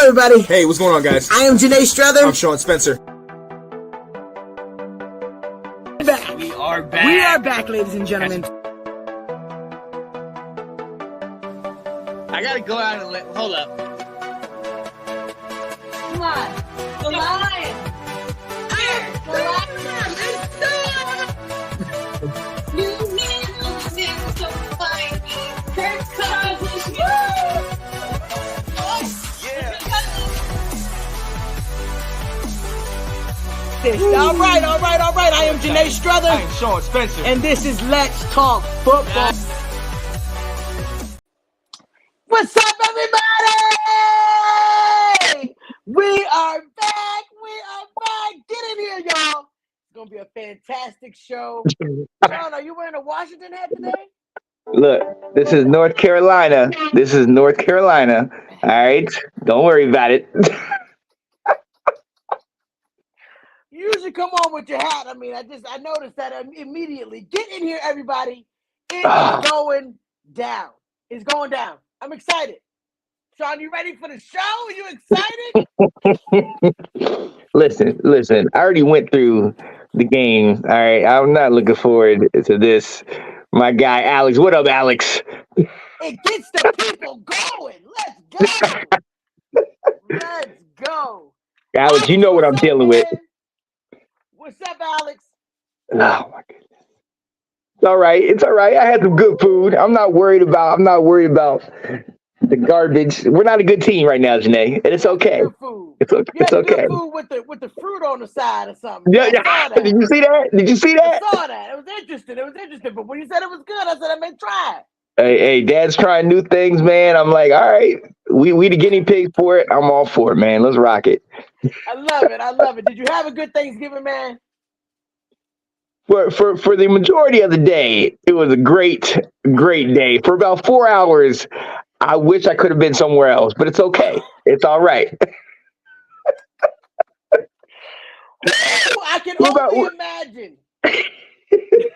everybody. Hey, what's going on, guys? I am Janae Strother. I'm Sean Spencer. Back. We are back. We are back, ladies and gentlemen. I gotta go out and hold up. Come on. The lion. Here. The lion. New music. So fine. Kirk Cousins. All right. I am Janae Strother. I am Sean Spencer. And this is Let's Talk Football. What's up, everybody? We are back. Get in here, y'all. It's going to be a fantastic show. Sean, are you wearing a Washington hat today? Look, this is North Carolina. All right? Don't worry about it. You usually come on with your hat. I noticed that immediately. Get in here, everybody. It is going down. It's going down. I'm excited. Sean, you ready for the show? Are you excited? Listen. I already went through the game. All right. I'm not looking forward to this. My guy, Alex. What up, Alex? It gets the people going. Let's go. Alex, you know what I'm dealing with. What's up, Alex? Oh, my goodness. It's all right. I had some good food. I'm not worried about the garbage. We're not a good team right now, Janae, and it's okay. Good food. It's okay. Good food with the fruit on the side or something. Yeah. Did you see that? I saw that. It was interesting. But when you said it was good, I said I may try it. Hey, Dad's trying new things, man. I'm like, all right, we the guinea pigs for it. I'm all for it, man. Let's rock it. I love it. Did you have a good Thanksgiving, man? For the majority of the day, it was a great day. For about 4 hours, I wish I could have been somewhere else, but it's okay. It's all right. I can only imagine.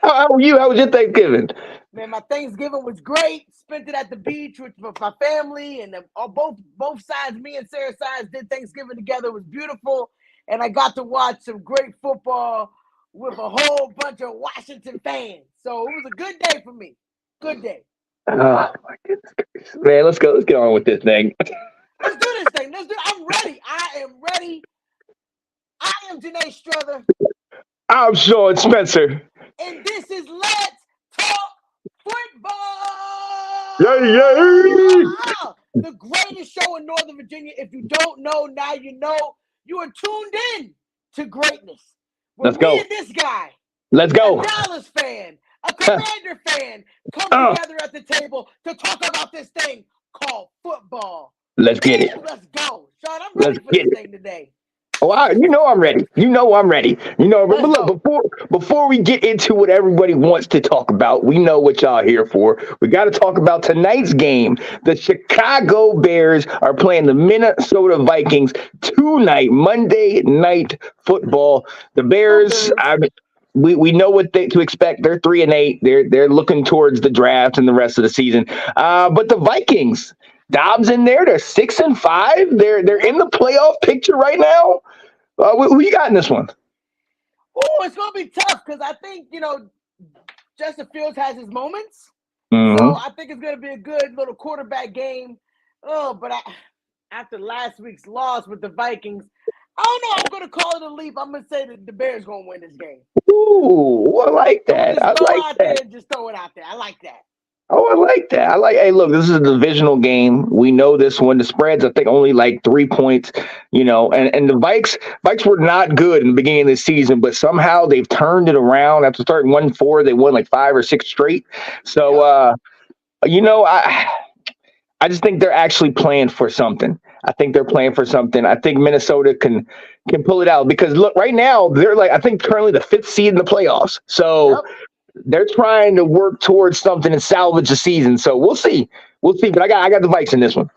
How were you? How was your Thanksgiving? Man, my Thanksgiving was great. Spent it at the beach with my family, and both sides, me and Sarah's sides, did Thanksgiving together. It was beautiful, and I got to watch some great football with a whole bunch of Washington fans. So it was a good day for me. Good day. Oh my goodness, man! Let's go. Let's get on with this thing. Let's do this thing. I'm ready. I am ready. I am Janae Strother. I'm Sean Spencer. And this is Let's Talk Football. Yay! The greatest show in Northern Virginia. If you don't know, now you know. You are tuned in to greatness. Let's go. Me and this guy. Let's go. A Dallas fan, a Commander fan, come together at the table to talk about this thing called football. Let's get it. Let's go. Sean, I'm ready for this thing today. Oh, you know I'm ready. But look, before we get into what everybody wants to talk about, we know what y'all here for. We got to talk about tonight's game. The Chicago Bears are playing the Minnesota Vikings tonight, Monday Night Football. The Bears, we know what to expect. They're 3-8. They're looking towards the draft and the rest of the season. But the Vikings, Dobbs in there. They're 6-5. They're in the playoff picture right now. Who you got in this one? Oh, it's gonna be tough because I think Justin Fields has his moments. Mm-hmm. So I think it's gonna be a good little quarterback game. But after last week's loss with the Vikings, I don't know. I'm gonna call it a leap. I'm gonna say that the Bears gonna win this game. Ooh, I like that. Just throw it out there. I like that. Oh, I like that. Hey, look, this is a divisional game. We know this one. The spread's, I think, only like 3 points, and the Vikes were not good in the beginning of the season, but somehow they've turned it around. After starting 1-4, they won like 5 or 6 straight. So, I just think they're actually playing for something. I think Minnesota can pull it out because look, right now they're I think currently the 5th seed in the playoffs. So they're trying to work towards something and salvage the season. So we'll see. But I got the Vikes in this one.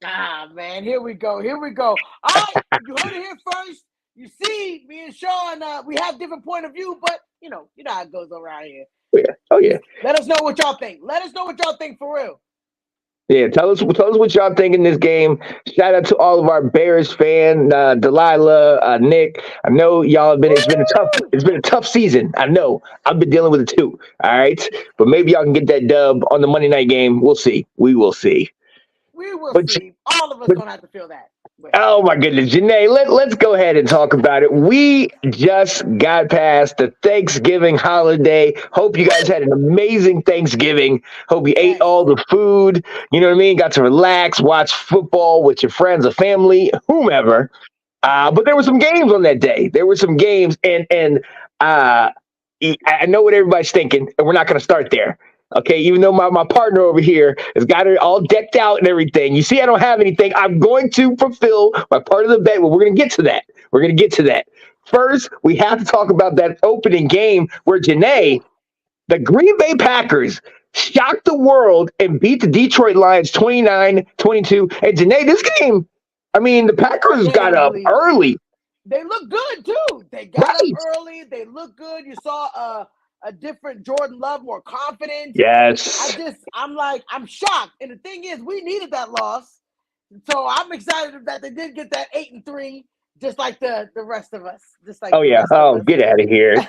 Man, here we go. All right, you heard it here first. You see, me and Sean, we have different point of view, but you know how it goes around here. Oh yeah. Let us know what y'all think. For real. Yeah, tell us what y'all think in this game. Shout out to all of our Bears fan, Delilah, Nick. I know y'all have been. Woo! It's been a tough season. I know. I've been dealing with it too. All right, but maybe y'all can get that dub on the Monday night game. We'll see. We will see. We will But see. All of us but gonna have to feel that way. oh my goodness, Janae, let's go ahead and talk about it. We just got past the Thanksgiving holiday. Hope you guys had an amazing Thanksgiving. Hope you ate Yes. all the food. You know what I mean? Got to relax, watch football with your friends or family, whomever. But there were some games on that day. There were some games, and uh, I know what everybody's thinking, and we're not going to start there. Okay, even though my partner over here has got it all decked out and everything. You see, I don't have anything. I'm going to fulfill my part of the bet. Well, we're going to get to that. We're going to get to that. First, we have to talk about that opening game where Janae, the Green Bay Packers, shocked the world and beat the Detroit Lions 29-22. And Janae, this game, I mean, the Packers got up Handily. early. They look good too. They got up Right. early. They look good. You saw a different Jordan Love, more confident. Yes. I'm shocked. And the thing is, we needed that loss. So I'm excited that they did get that 8-3, just like the rest of us. Just like Oh, the yeah. rest of Oh, us. get out of here.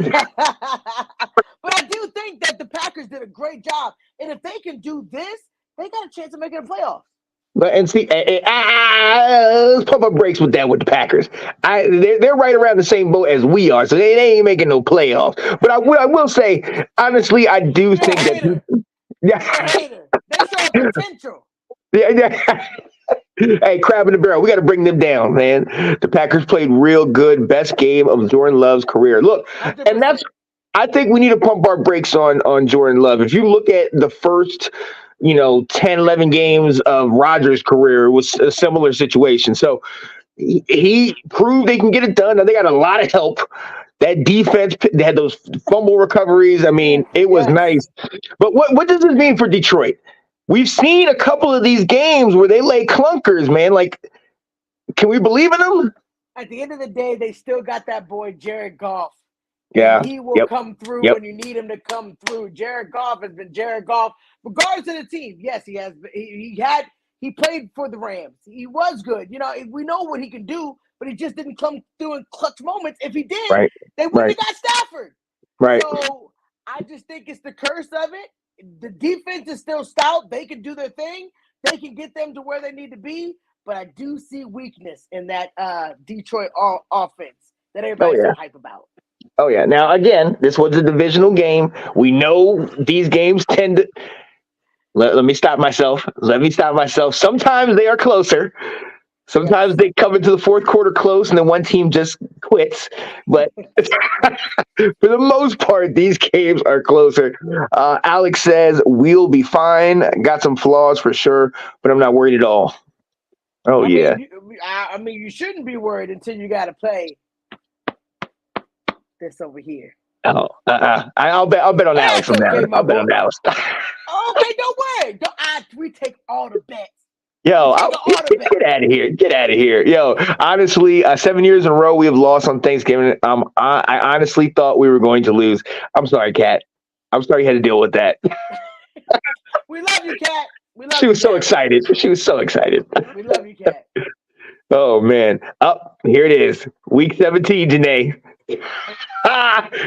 But I do think that the Packers did a great job. And if they can do this, they got a chance of making the playoffs. But and see, let's pump up brakes with that with the Packers. They're right around the same boat as we are, so they ain't making no playoffs. But I will say, honestly, I do You're a think that. hater. You're a Yeah, hater. They show potential. yeah. Hey, crab in the barrel. We got to bring them down, man. The Packers played real good. Best game of Jordan Love's career. Look, and 100%. I think we need to pump our brakes on Jordan Love. If you look at the first, 10, 11 games of Rodgers' career, it was a similar situation. So he proved they can get it done. Now they got a lot of help. That defense, they had those fumble recoveries. I mean, it was Yes. nice. But what does this mean for Detroit? We've seen a couple of these games where they lay clunkers, man. Like, can we believe in them? At the end of the day, they still got that boy Jared Goff. Yeah. And he will Yep. come through Yep. when you need him to come through. Jared Goff has been Jared Goff, regardless of the team. Yes, he has. He played for the Rams. He was good. We know what he can do, but he just didn't come through in clutch moments. If he did, Right. they wouldn't Right. have got Stafford. Right. So I just think it's the curse of it. The defense is still stout. They can do their thing. They can get them to where they need to be. But I do see weakness in that Detroit offense that everybody's yeah. so hype about. Oh, yeah. Now, again, this was a divisional game. We know these games tend to. Let me stop myself. Sometimes they are closer. Sometimes they come into the fourth quarter close and then one team just quits. But for the most part, these games are closer. Alex says, we'll be fine. Got some flaws for sure, but I'm not worried at all. Oh, yeah. You shouldn't be worried until you got to play this over here. Oh, I'll bet on Alex on that. I'll bet on Alex. Okay, don't worry. We take all the bets. Yo, get out of here. Get out of here. Yo, honestly, 7 years in a row we have lost on Thanksgiving. I honestly thought we were going to lose. I'm sorry, Kat. I'm sorry you had to deal with that. We love you, Kat. She was so excited. We love you, Kat. Oh, man. Here it is. Week 17, Janae.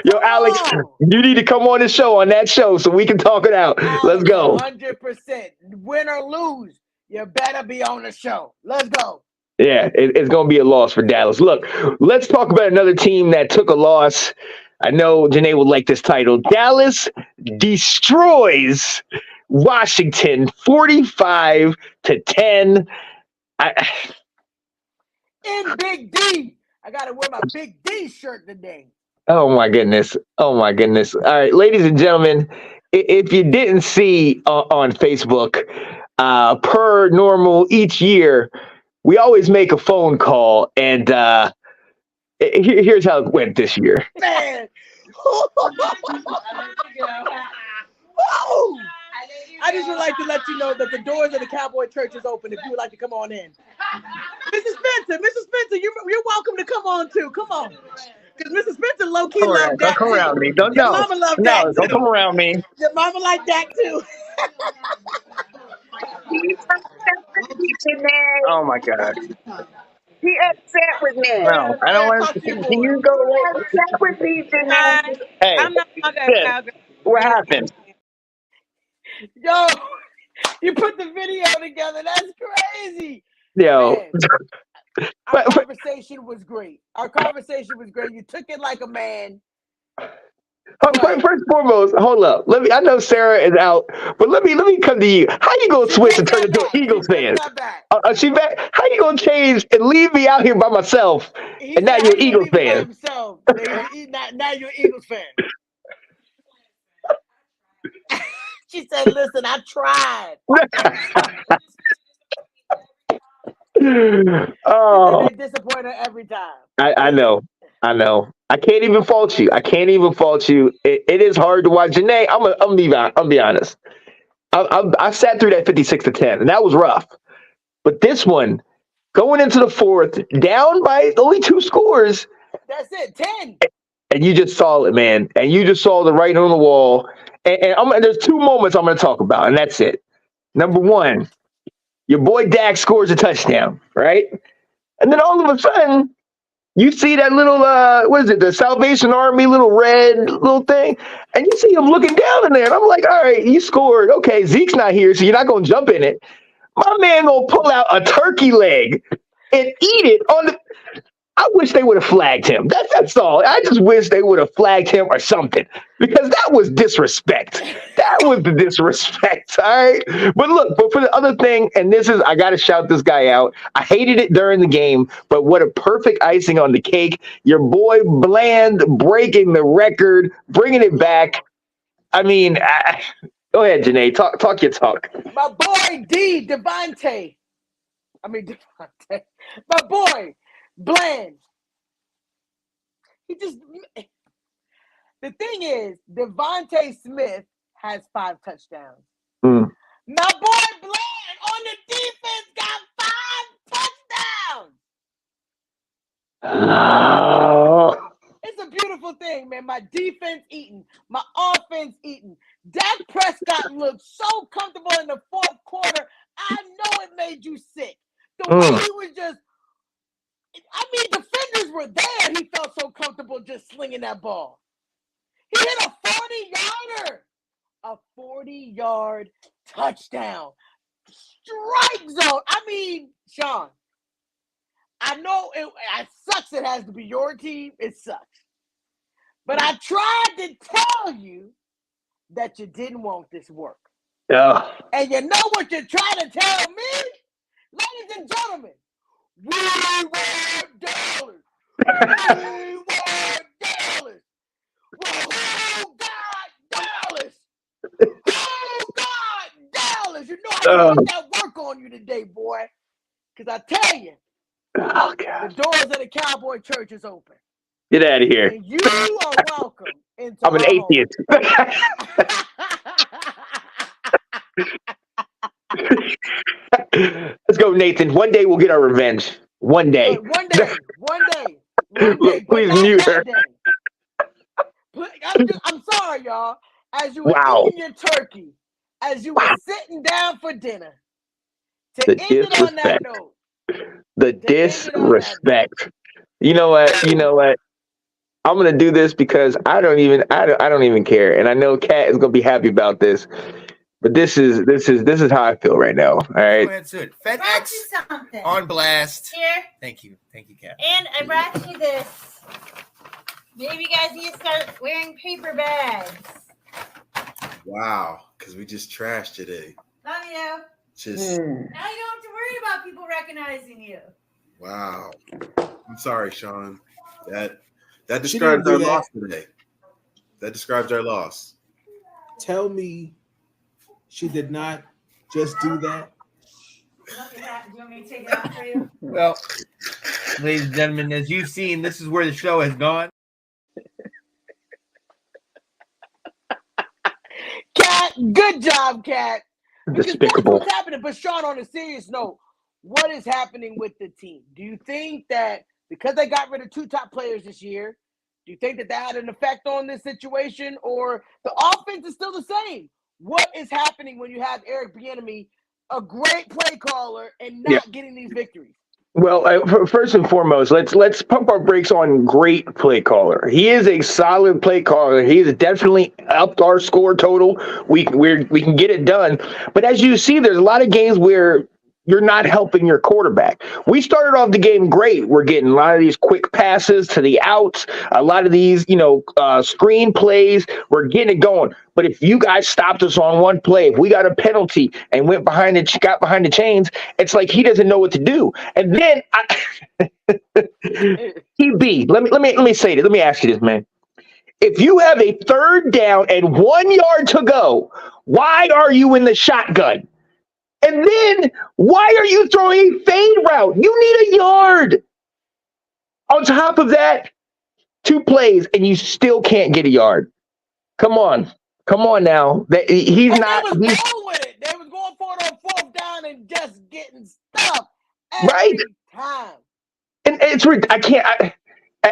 Yo, Alex, you need to come on the show, on that show, so we can talk it out. Let's go. 100%. Win or lose, you better be on the show. Let's go. Yeah, it's going to be a loss for Dallas. Look, let's talk about another team that took a loss. I know Janae would like this title. Dallas destroys Washington 45-10. In Big D. I got to wear my Big D shirt today. Oh, my goodness. All right, ladies and gentlemen, if you didn't see on Facebook, per normal each year, we always make a phone call, and here's how it went this year. Man. I just would like to let you know that the doors of the Cowboy Church is open if you would like to come on in. Mrs. Spencer, you're welcome to come on too. Come on. Because Mrs. Spencer low-key loved that. Don't come around me. Don't Your mama loved that too. don't come around me. Your mama liked that too. He's upset with me, Janae. Oh my God. He upset with me. No, I don't want Talk to. to your Can boy. you go He away? upset with me, Hi. Janae. Hey, I'm no longer a Sis, cowgirl. what happened? Yo, you put the video together. That's crazy. Yo, Man, our but conversation was great. Our conversation was great. You took it like a man. first and foremost, hold up. I know Sarah is out, but let me come to you. How you gonna She switch and takes turn that into an back. Eagles She takes fan? that back. She back? How you gonna change and leave me out here by myself? He And said, now "How you're an you gonna Eagles leave him by fan. himself? Now you're an Eagles fan." She said, "Listen, I tried." She said Oh, they disappoint her every time. I know. I know. I can't even fault you. I can't even fault you. It is hard to watch. Janae, I'm be honest. I sat through that 56-10, and that was rough. But this one, going into the fourth, down by only 2 scores, That's it. 10. and you just saw it, man. And you just saw the writing on the wall. And there's 2 moments I'm going to talk about, and that's it. Number one, your boy Dak scores a touchdown, right? And then all of a sudden, you see that little, what is it, the Salvation Army little red little thing, and you see him looking down in there, and I'm like, all right, you scored. Okay, Zeke's not here, so you're not going to jump in it. My man gonna pull out a turkey leg and eat it on the. I wish they would have flagged him. That's all. I just wish they would have flagged him or something because that was disrespect. That was the disrespect. All right. But for the other thing, and this is, I got to shout this guy out. I hated it during the game, but what a perfect icing on the cake. Your boy Bland breaking the record, bringing it back. I mean, go ahead, Janae. Talk your talk. My boy Devontae. Devontae. My boy Bland. The thing is, Devontae Smith has 5 touchdowns. Mm. My boy Bland on the defense got 5 touchdowns. Oh. It's a beautiful thing, man. My defense eating, my offense eating. Dak Prescott looked so comfortable in the fourth quarter. I know it made you sick. The way he was just, defenders were there. He felt so comfortable just slinging that ball. He hit a 40-yarder. A 40-yard touchdown. Strike zone. Sean, I know it sucks it has to be your team. It sucks. But I tried to tell you that you didn't want this work. Yeah. And you know what you're trying to tell me? Ladies and gentlemen, we want dollars. We want dollars. Well, who got dollars? Who got dollars? You know I put that work on you today, boy. Because I tell you, the doors of the Cowboy church is open. Get out of here. And you are welcome into I'm an atheist. Let's go, Nathan. One day we'll get our revenge. One day. One day. Please mute her. I'm sorry, y'all. As you were eating your turkey, as you were sitting down for dinner, to end it on that note. The disrespect. You know what? I'm gonna do this because I don't even care, and I know Kat is gonna be happy about this. But this is how I feel right now. All right. That's it. FedEx on blast. Here. Thank you, Kat. And I brought you this. Maybe you guys need to start wearing paper bags. Wow, because we just trashed today. Love you. Just now you don't have to worry about people recognizing you. Wow. I'm sorry, Sean. That describes our loss today. That describes our loss. Tell me she did not just do that. Do you want me to take it out for you? Well, ladies and gentlemen, as you've seen, this is where the show has gone. Kat, good job, Kat. Despicable. What's happening? But Sean, on a serious note, what is happening with the team? Do you think that because they got rid of 2 top players this year, do you think that had an effect on this situation, or the offense is still the same? What is happening when you have Eric Bieniemy a great play caller and not getting these victories? Well, first and foremost, let's pump our brakes on great play caller. He is a solid play caller. He has definitely upped our score total. We can get it done. But as you see, there's a lot of games where you're not helping your quarterback. We started off the game great. We're getting a lot of these quick passes to the outs, a lot of these, screen plays. We're getting it going. But if you guys stopped us on one play, if we got a penalty and got behind the chains, it's like he doesn't know what to do. And then TB, let me say this. Let me ask you this, man. If you have a third down and 1 yard to go, why are you in the shotgun? And then why are you throwing a fade route? You need a yard. On top of that, 2 plays and you still can't get a yard. Come on now. He's and not. They was going with it. They was going for it on 4th down and just getting stuff every time. And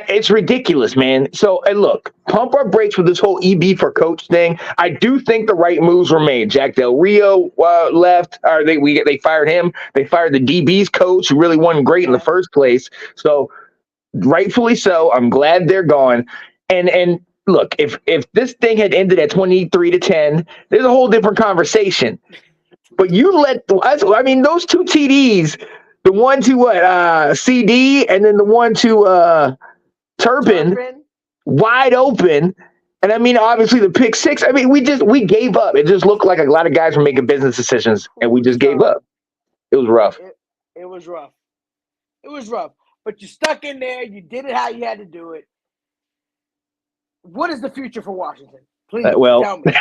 it's ridiculous, man. So, and look, pump our brakes with this whole EB for coach thing. I do think the right moves were made. Jack Del Rio left. Or they fired him. They fired the DB's coach, who really wasn't great in the first place. So, rightfully so. I'm glad they're gone. And look, if this thing had ended at 23-10, there's a whole different conversation. But you those 2 TDs, the one to CD and then the one to Turpin, wide open. And obviously the pick 6. We gave up. It just looked like a lot of guys were making business decisions and we just gave up. It was rough. It was rough. It was rough. But you stuck in there. You did it how you had to do it. What is the future for Washington? Please tell me.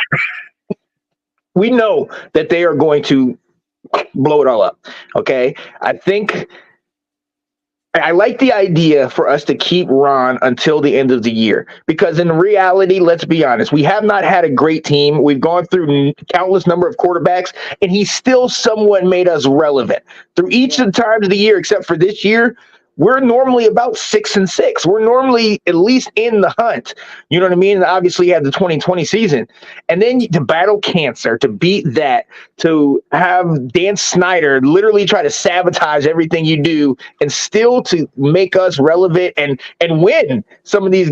We know that they are going to blow it all up. Okay. I like the idea for us to keep Ron until the end of the year, because in reality, let's be honest, we have not had a great team. We've gone through countless number of quarterbacks, and he's still somewhat made us relevant through each of the times of the year, except for this year. We're normally about 6-6. We're normally at least in the hunt. You know what I mean? And obviously, you had the 2020 season. And then to battle cancer, to beat that, to have Dan Snyder literally try to sabotage everything you do and still to make us relevant and win some of these,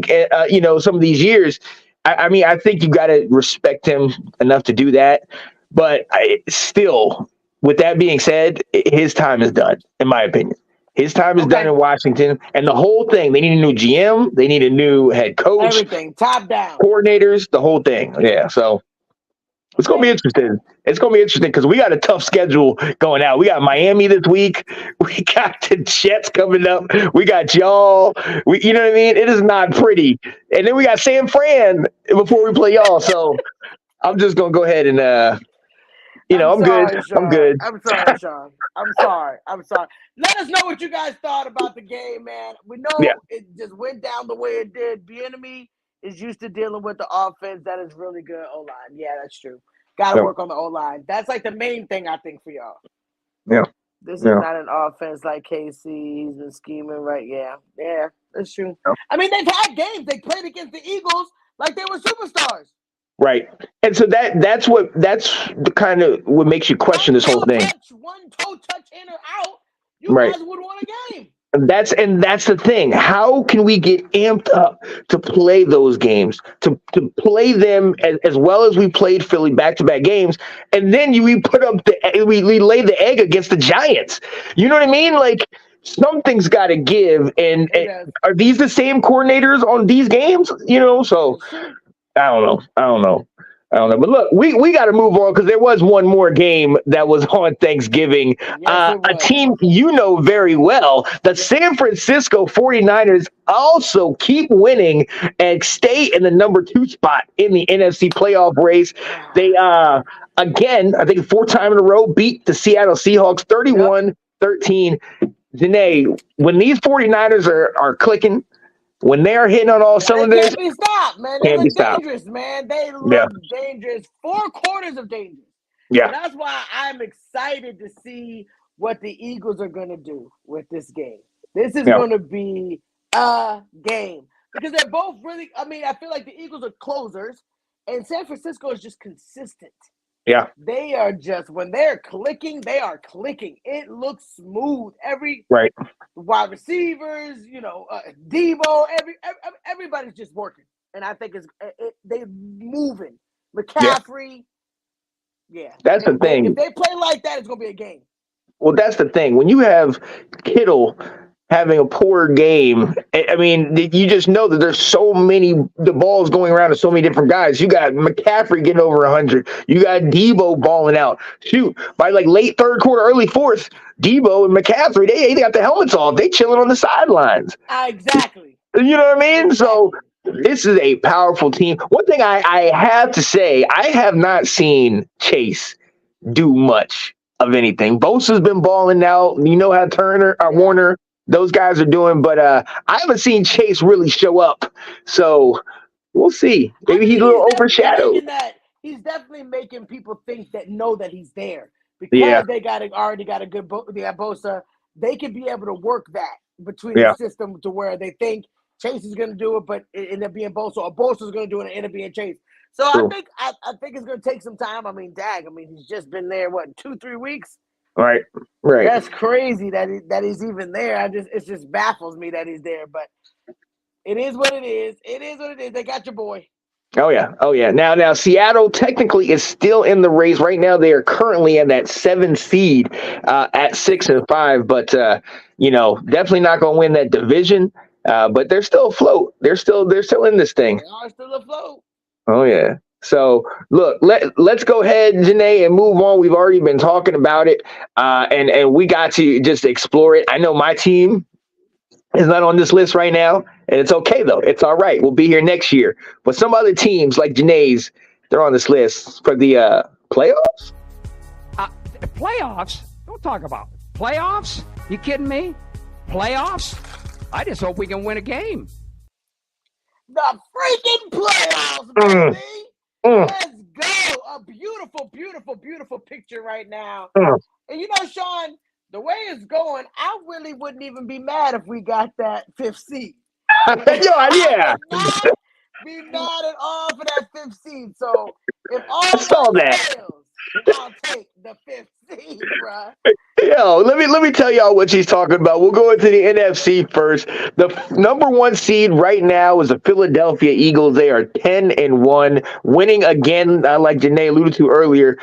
some of these years. I think you got to respect him enough to do that. But still, with that being said, his time is done, in my opinion. His time is done in Washington, and the whole thing. They need a new GM. They need a new head coach. Everything, top down. Coordinators, the whole thing. Yeah, so it's going to be interesting. It's going to be interesting because we got a tough schedule going out. We got Miami this week. We got the Jets coming up. We got y'all. You know what I mean? It is not pretty. And then we got San Fran before we play y'all. So I'm just going to go ahead and I'm good. Sean. I'm good. I'm sorry, Sean. I'm sorry. Let us know what you guys thought about the game, man. We know it just went down the way it did. Bieniemy is used to dealing with the offense that is really good O-line. Yeah, that's true. Got to work on the O-line. That's like the main thing, I think, for y'all. Yeah. This is not an offense like KC. He's been scheming, right? Yeah, that's true. Yeah. They've had games. They played against the Eagles like they were superstars. Right. And so that's the kind of what makes you question this whole thing. One toe touch in or out, you guys would win a game. And that's the thing. How can we get amped up to play those games, to play them as well as we played Philly back-to-back games, and then we put up we lay the egg against the Giants. You know what I mean? Like, something's got to give. And are these the same coordinators on these games? So I don't know. But look, we got to move on because there was one more game that was on Thanksgiving. A team very well, the San Francisco 49ers, also keep winning and stay in the number 2 spot in the NFC playoff race. They, again, I think 4 times in a row, beat the Seattle Seahawks 31-13. Janae, when these 49ers are clicking, when they are hitting on all cylinders, can't be stopped, man. They look dangerous, man. They look dangerous. 4 quarters of danger. Yeah. And that's why I'm excited to see what the Eagles are going to do with this game. This is going to be a game. Because they're both really, I feel like the Eagles are closers, and San Francisco is just consistent. Yeah. They are just, when they're clicking, they are clicking. It looks smooth. Every Right. wide receivers, Debo, everybody's just working. And I think they're moving. McCaffrey, yeah. That's the thing. If they play like that, it's going to be a game. Well, that's the thing. When you have Kittle having a poor game, I mean, you just know that there's so many, the ball's going around to so many different guys. You got McCaffrey getting over 100. You got Debo balling out. Shoot, by like late third quarter, early fourth, Debo and McCaffrey, they got the helmets off. They chilling on the sidelines. Exactly. You know what I mean? So this is a powerful team. One thing I have to say, I have not seen Chase do much of anything. Bosa's been balling out. You know how Warner, those guys are doing, but I haven't seen Chase really show up. So we'll see. Maybe he's a little overshadowed. He's definitely making people think that he's there because they already got a good Bosa. They can be able to work that between the system to where they think Chase is going to do it, but it end up being Bosa, or Bosa is going to do it and end up being Chase. So I think it's going to take some time. I mean, he's just been there, 2-3 weeks? Right. That's crazy that he's even there. It just baffles me that he's there, but it is what it is. It is what it is. They got your boy. Oh yeah. Now Seattle technically is still in the race right now. They are currently in that 7 seed at 6-5, but definitely not going to win that division. But they're still afloat. They're still in this thing. They are still afloat. Oh yeah. So look, let's go ahead, Janae, and move on. We've already been talking about it, and we got to just explore it. I know my team is not on this list right now, and it's okay though. It's all right. We'll be here next year. But some other teams like Janae's, they're on this list for the playoffs. Playoffs? Don't talk about playoffs. You kidding me? Playoffs? I just hope we can win a game. The freaking playoffs, baby. Let's go. A beautiful, beautiful, beautiful picture right now. And Sean, the way it's going, I really wouldn't even be mad if we got that 5th seed. Yeah. Be mad at all for that 5th seed. So if all fails, I'll take the 5th seed, bro. Yo, let me tell y'all what she's talking about. We'll go into the NFC first. The number 1 seed right now is the Philadelphia Eagles. They are 10-1, winning again, like Janae alluded to earlier,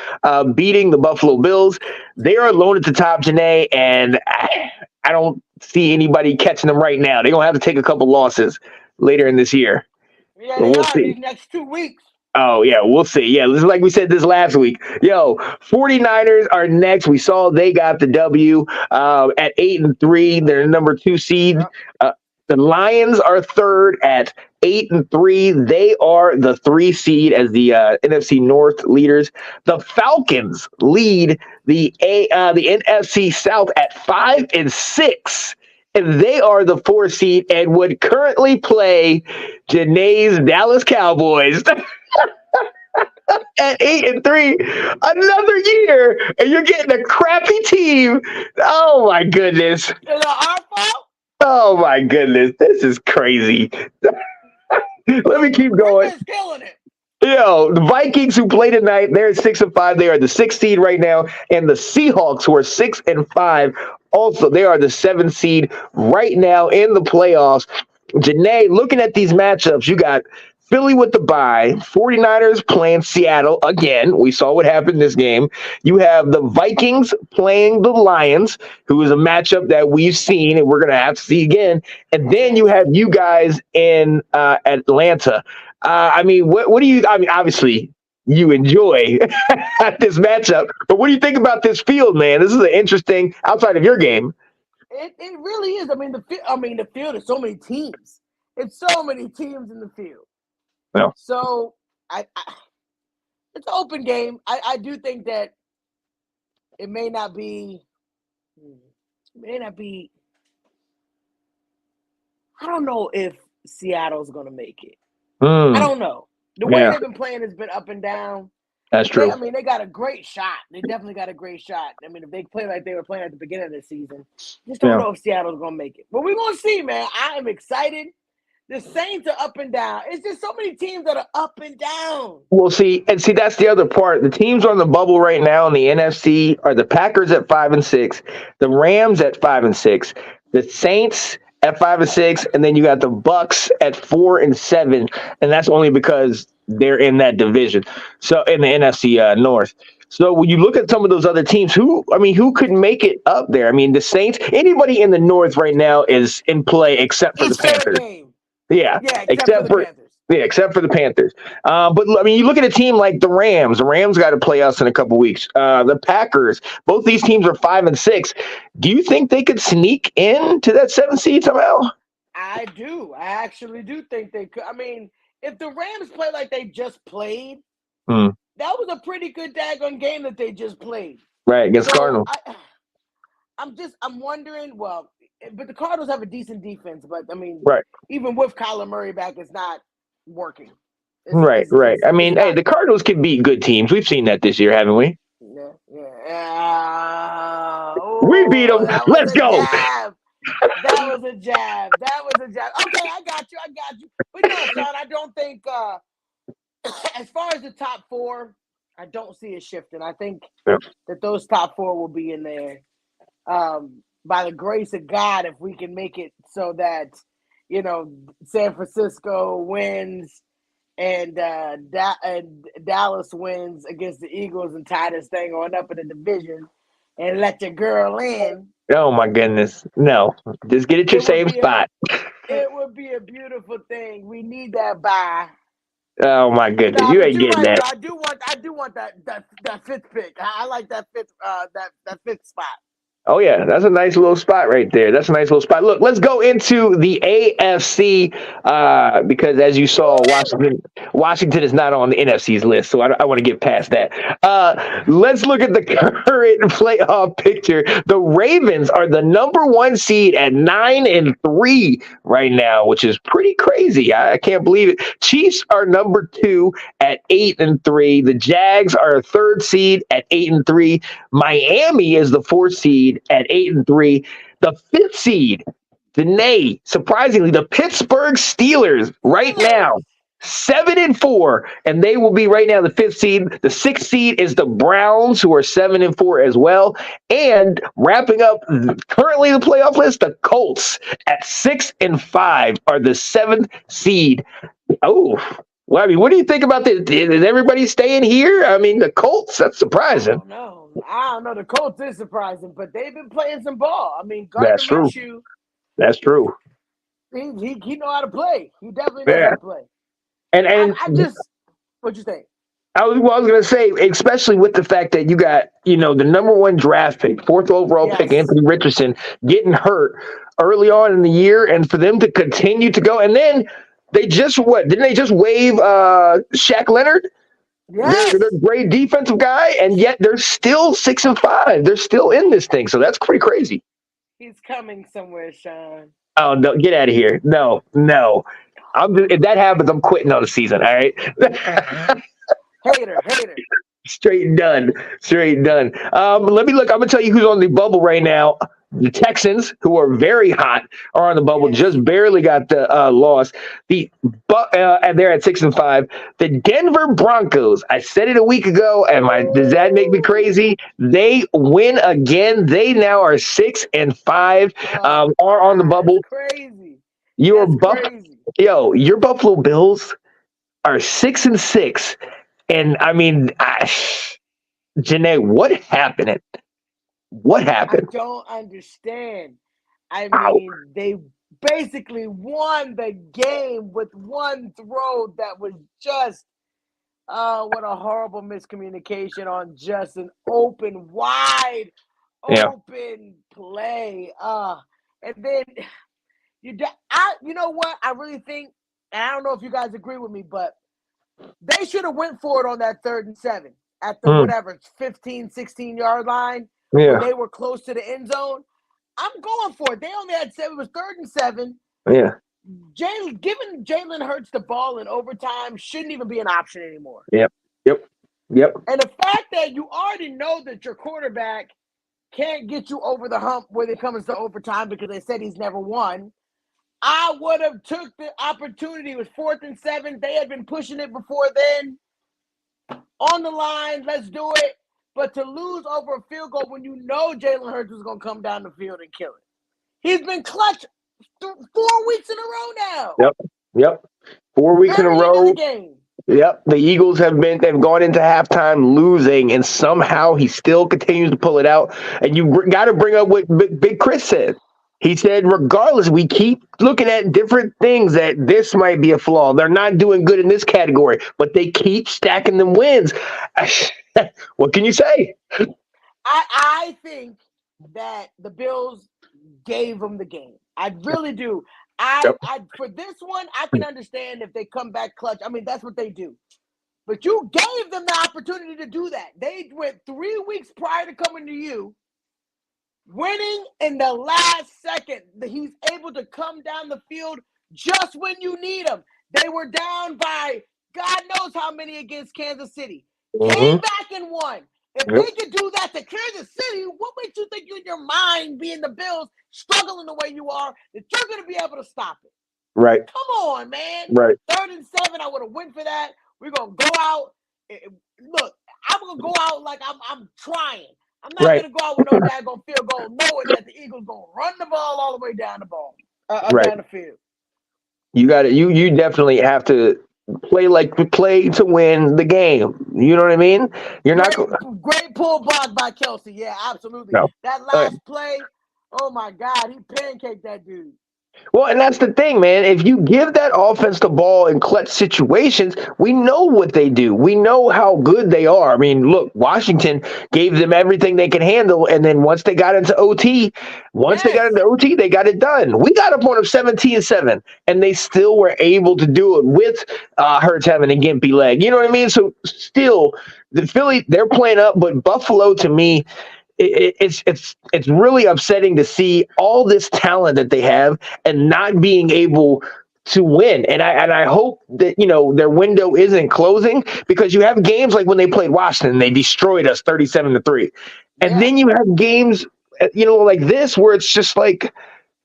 beating the Buffalo Bills. They are alone at the top, Janae, and I don't see anybody catching them right now. They're going to have to take a couple losses later in this year. Yeah, we'll see. These next 2 weeks. Oh, yeah, we'll see. Yeah, this is like we said this last week. 49ers are next. We saw they got the W at 8-3. They're number 2 seed. The Lions are third at 8-3. They are the 3 seed as the NFC North leaders. The Falcons lead the NFC South at 5-6. And they are the 4 seed and would currently play Janae's Dallas Cowboys at 8-3 another year, and you're getting a crappy team. Oh my goodness! Is it our fault? Oh my goodness, this is crazy. Let me keep going. Killing it. The Vikings who play tonight, they're at 6-5. They are the 6th seed right now, and the Seahawks who are 6-5. Also, they are the 7th seed right now in the playoffs. Janae, looking at these matchups, you got Philly with the bye, 49ers playing Seattle again. We saw what happened in this game. You have the Vikings playing the Lions, who is a matchup that we've seen and we're going to have to see again. And then you have you guys in Atlanta. What do you – obviously you enjoy this matchup, but what do you think about this field, man? This is an interesting – outside of your game. It really is. The field is so many teams. It's so many teams in the field. Well, so it's an open game. I do think that it may not be. I don't know if Seattle's going to make it. I don't know. The way they've been playing has been up and down. That's true. They got a great shot. They definitely got a great shot. If they play like they were playing at the beginning of the season, just don't know if Seattle's going to make it. But we're going to see, man. I am excited The Saints are up and down. It's just so many teams that are up and down. Well, see, that's the other part. The teams on the bubble right now in the NFC are the Packers at 5-6, the Rams at 5-6, the Saints at 5-6, and then you got the Bucks at 4-7, and that's only because they're in that division. So in the NFC North. So when you look at some of those other teams, who could make it up there? I mean, the Saints. Anybody in the North right now is in play except for the Panthers. Game. Yeah, except for the Panthers. Yeah, except for the Panthers. But I mean, you look at a team like the Rams. The Rams got to play us in a couple weeks. The Packers. Both these teams are 5-6. Do you think they could sneak into that 7th seed somehow? I do. I actually do think they could. I mean, if the Rams play like they just played, that was a pretty good daggone game that they just played. Right, against Cardinals. I'm wondering. Well, but the Cardinals have a decent defense. But I mean, even with Kyler Murray back, it's not working. Right. I mean, hey, the Cardinals can beat good teams. We've seen that this year, haven't we? Yeah. We beat them. Let's go. That was a jab. Okay, I got you. But no, Sean, I don't think as far as the top 4, I don't see it shifting. I think that those top 4 will be in there. By the grace of God, if we can make it so that, San Francisco wins and Dallas wins against the Eagles and tie this thing on up in the division and let your girl in. Oh, my goodness. No. Just get at your same spot. It would be a beautiful thing. We need that bye. Oh, my goodness. You ain't getting that. I do want that 5th pick. I like that 5th spot. Oh, yeah, that's a nice little spot right there. Look, let's go into the AFC because, as you saw, Washington is not on the NFC's list, so I want to get past that. Let's look at the current playoff picture. The Ravens are the number 1 seed at 9-3 right now, which is pretty crazy. I can't believe it. Chiefs are number 2 at 8-3. The Jags are a 3rd seed at 8-3. Miami is the 4th seed at 8-3. The 5th seed, Janae, surprisingly, the Pittsburgh Steelers right now, 7-4, and they will be right now the 5th seed. The 6th seed is the Browns, who are 7-4 as well. And wrapping up currently the playoff list, the Colts at 6-5 are the 7th seed. Oh, well, I mean, what do you think about this? Is everybody staying here? I mean, the Colts, that's surprising. I don't know. The Colts is surprising, but they've been playing some ball. I mean, Gardner Minshew. That's true. He know how to play. He definitely knows how to play. And I just, what you think? I was going to say, especially with the fact that you got, the number 1 draft pick, 4th overall pick, Anthony Richardson, getting hurt early on in the year, and for them to continue to go, and then they just didn't they just waive Shaq Leonard? Yes. They're a great defensive guy, and yet they're still 6-5. They're still in this thing, so that's pretty crazy. He's coming somewhere, Sean. Oh, no, get out of here. No. If that happens, I'm quitting on the season, all right? Hater. Straight done. Let me look. I'm going to tell you who's on the bubble right now. The Texans, who are very hot, are on the bubble. Just barely got the loss. And they're at 6-5. The Denver Broncos. I said it a week ago, and does that make me crazy? They win again. They now are 6-5. Are on the bubble. Crazy. Your Buffalo Bills are 6-6, and I mean, Janae, what happened? What happened? I don't understand. I mean, they basically won the game with one throw that was just, what a horrible miscommunication on just an wide open play. And then, you know what? I really think, and I don't know if you guys agree with me, but they should have went for it on that 3rd and 7 at the 15, 16-yard line. Yeah. They were close to the end zone. I'm going for it. They only had 7. It was 3rd and 7. Yeah. Giving Jalen Hurts the ball in overtime shouldn't even be an option anymore. Yep. And the fact that you already know that your quarterback can't get you over the hump when it comes to overtime because they said he's never won. I would have took the opportunity. It was 4th and 7. They had been pushing it before then. On the line, let's do it. But to lose over a field goal when you know Jalen Hurts was going to come down the field and kill it. He's been clutch 4 weeks in a row now. Yep. 4 weeks in a row. Yep. The Eagles they've gone into halftime losing, and somehow he still continues to pull it out. And you got to bring up what Big Chris said. He said, regardless, we keep looking at different things that this might be a flaw. They're not doing good in this category, but they keep stacking them wins. What can you say? I think that the Bills gave them the game. I really do. For this one, I can understand if they come back clutch. I mean, that's what they do. But you gave them the opportunity to do that. They went 3 weeks prior to coming to you, winning in the last second. He's able to come down the field just when you need him. They were down by God knows how many against Kansas City. Came back and won. If they could do that to Kansas City, what makes you think you in your mind, being the Bills, struggling the way you are, that you're going to be able to stop it? Right. Come on, man. Right. 3rd and 7, I would have went for that. We're going to go out. Look, I'm going to go out like I'm trying. I'm not going to go out with no daggone field goal knowing that the Eagles going to run the ball all the way down the down the field. You got it. You definitely have to play to win the game. You know what I mean? You're great pull block by Kelsey. Yeah, absolutely. No. That last play, oh my God, he pancaked that dude. Well, and that's the thing, man. If you give that offense the ball in clutch situations, we know what they do. We know how good they are. I mean, look, Washington gave them everything they could handle, and then once they got into OT, they got it done. We got up on them 17-7, and they still were able to do it with Hurts having a gimpy leg. You know what I mean? So still, the Philly, they're playing up, but Buffalo, to me, it's really upsetting to see all this talent that they have and not being able to win. And I hope that, their window isn't closing, because you have games like when they played Washington, they destroyed us 37-3. And then you have games, like this, where it's just like,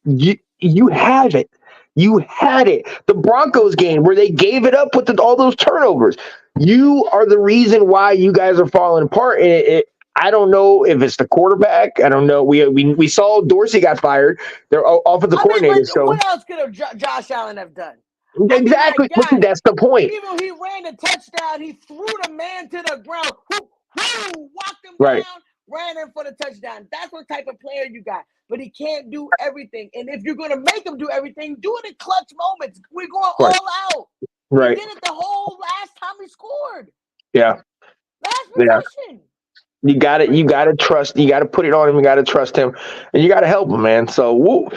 you have it. You had it. The Broncos game where they gave it up with all those turnovers. You are the reason why you guys are falling apart. And I don't know if it's the quarterback. I don't know. We saw Dorsey got fired. Their offensive coordinator. So what else could Josh Allen have done? Exactly. That's the point. Even he ran a touchdown. He threw the man to the ground. Walked him down. Ran in for the touchdown. That's what type of player you got. But he can't do everything. And if you're going to make him do everything, do it in clutch moments. We're going all out. Right. He did it the whole last time he scored. Yeah. Last possession. You got to trust. You got to put it on him. You got to trust him, and you got to help him, man. So,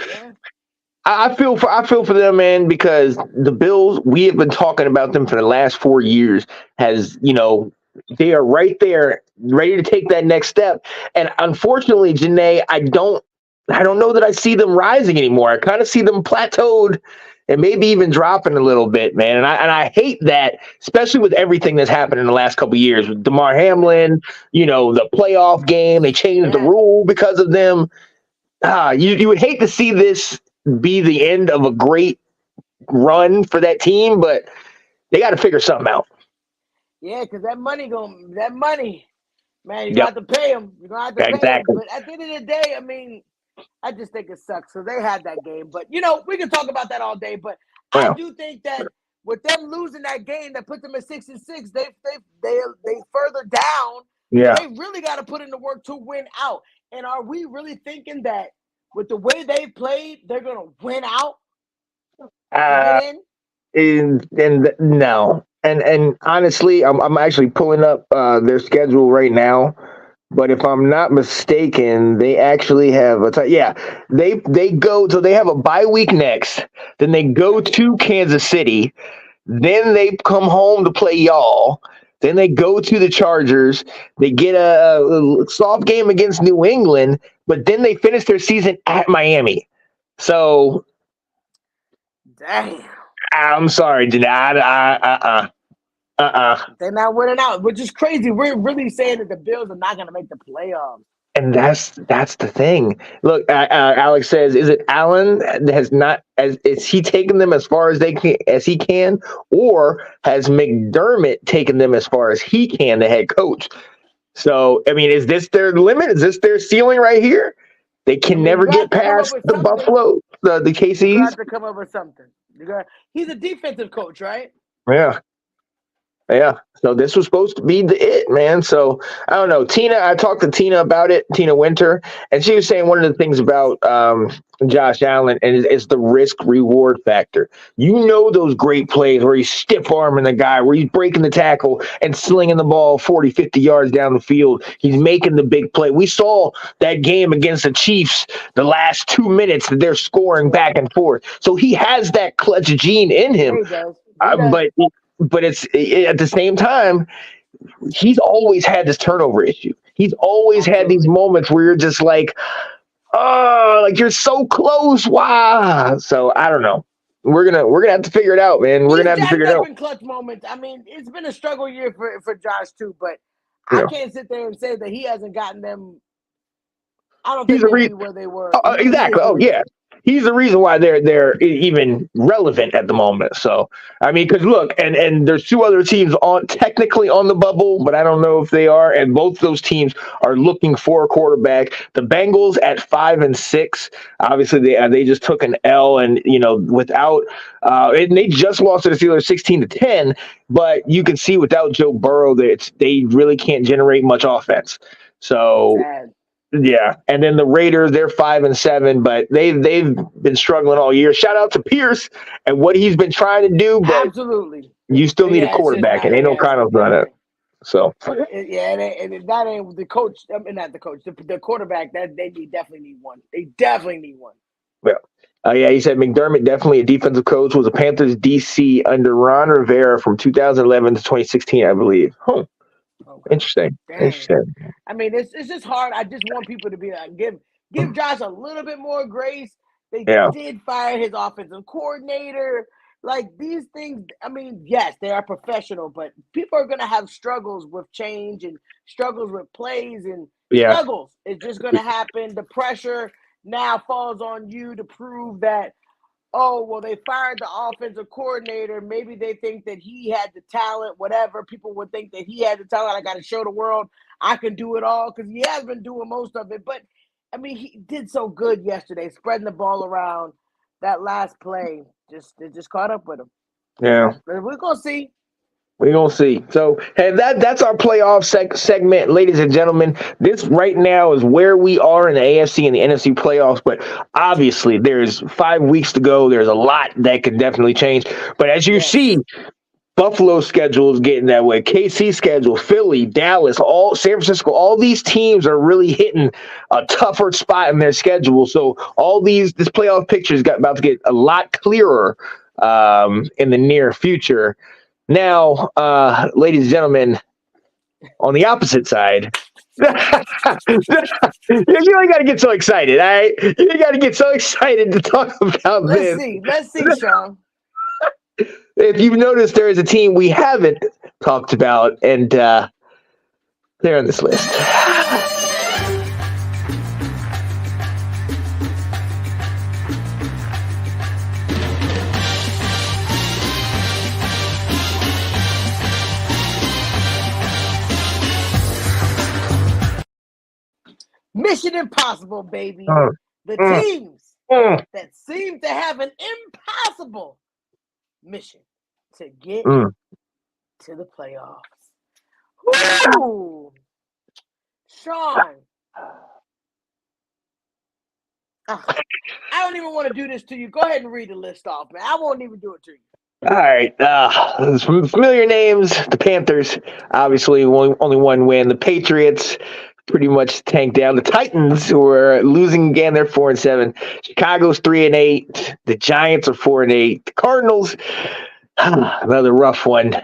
I feel for them, man, because the Bills, we have been talking about them for the last 4 years. They are right there, ready to take that next step. And unfortunately, Janae, I don't know that I see them rising anymore. I kind of see them plateaued and maybe even dropping a little bit, man. And I hate that, especially with everything that's happened in the last couple of years with DeMar Hamlin, the playoff game. They changed the rule because of them. You would hate to see this be the end of a great run for that team, but they got to figure something out. Yeah, because that money, man, you have to pay them. You're going to have to pay them. But at the end of the day, I mean, I just think it sucks. So they had that game. But, we can talk about that all day. But I do think that with them losing that game that put them at 6-6, they further down. Yeah. They really got to put in the work to win out. And are we really thinking that with the way they played, they're going to win out? No. And honestly, I'm actually pulling up their schedule right now. But if I'm not mistaken, they actually have they go, so they have a bye week next. Then they go to Kansas City. Then they come home to play y'all. Then they go to the Chargers. They get a soft game against New England, but then they finish their season at Miami. So, damn. I'm sorry, Janae. They're not winning out, which is crazy. We're really saying that the Bills are not going to make the playoffs. And that's the thing. Look, Alex says, is it Allen has not is he taking them as far as he can, or has McDermott taken them as far as he can, the head coach? So I mean, is this their limit? Is this their ceiling right here? They can never get past the Buffalo, the KCs. You have to come up with something. He's a defensive coach, right? Yeah. Yeah, so this was supposed to be it, man. So I don't know. I talked to Tina about it, Tina Winter, and she was saying one of the things about Josh Allen and is the risk reward factor. You know those great plays where he's stiff arming the guy, where he's breaking the tackle and slinging the ball 40, 50 yards down the field. He's making the big play. We saw that game against the Chiefs, the last 2 minutes that they're scoring back and forth. So he has that clutch gene in him. He does. But it's at the same time, he's always had this turnover issue. He's always had these moments where you're just like, oh, like you're so close. Wow. So I don't know. We're gonna have to figure it out, man. We're gonna have to figure it out. In clutch moments. I mean, it's been a struggle year for Josh too, but I can't sit there and say that he hasn't gotten them. I don't think they'll be where they were. Exactly. Oh yeah. He's the reason why they're even relevant at the moment. So, I mean, because look, and there's two other teams technically on the bubble, but I don't know if they are. And both those teams are looking for a quarterback. The Bengals at 5-6, obviously they just took an L, and without and they just lost to the Steelers 16-10. But you can see without Joe Burrow that they really can't generate much offense. So. Sad. Yeah, and then the Raiders, they're 5-7, but they've been struggling all year. Shout out to Pierce and what he's been trying to do, but absolutely, you still need a quarterback, and ain't no kind of run it. So and that ain't the coach. I mean, not the coach, the quarterback. That they definitely need one. They definitely need one. Yeah. Yeah, he said McDermott, definitely a defensive coach, was a Panthers DC under Ron Rivera from 2011 to 2016, I believe. Huh. Okay. Interesting. I mean, it's just hard. I just want people to be like, give Josh a little bit more grace. They did fire his offensive coordinator. Like these things, I mean, yes, they are professional, but people are going to have struggles with change and struggles with plays and struggles. It's just going to happen. The pressure now falls on you to prove that, oh, well, they fired the offensive coordinator. Maybe they think that he had the talent, whatever. People would think that he had the talent. I got to show the world I can do it all because he has been doing most of it. But, I mean, he did so good yesterday, spreading the ball around. That last play, it just caught up with him. Yeah. We're going to see. We're going to see. So, hey, that's our playoff segment, ladies and gentlemen. This right now is where we are in the AFC and the NFC playoffs, but obviously there's 5 weeks to go. There's a lot that can definitely change. But as you see, Buffalo's schedule is getting that way. KC schedule, Philly, Dallas, San Francisco, all these teams are really hitting a tougher spot in their schedule. So this playoff picture is about to get a lot clearer in the near future. Now, ladies and gentlemen, on the opposite side, you ain't got to get so excited, all right? You ain't got to get so excited to talk about this. Let's see, Sean. If you've noticed, there is a team we haven't talked about, and they're on this list. Mission Impossible, baby. The teams that seem to have an impossible mission to get to the playoffs. Woo! Sean. I don't even want to do this to you. Go ahead and read the list off, man. I won't even do it to you. All right. Some familiar names. The Panthers, obviously, only one win. The Patriots, pretty much tanked down. The Titans were losing again. They're 4-7. Chicago's 3-8. The Giants are 4-8. The Cardinals, another rough one.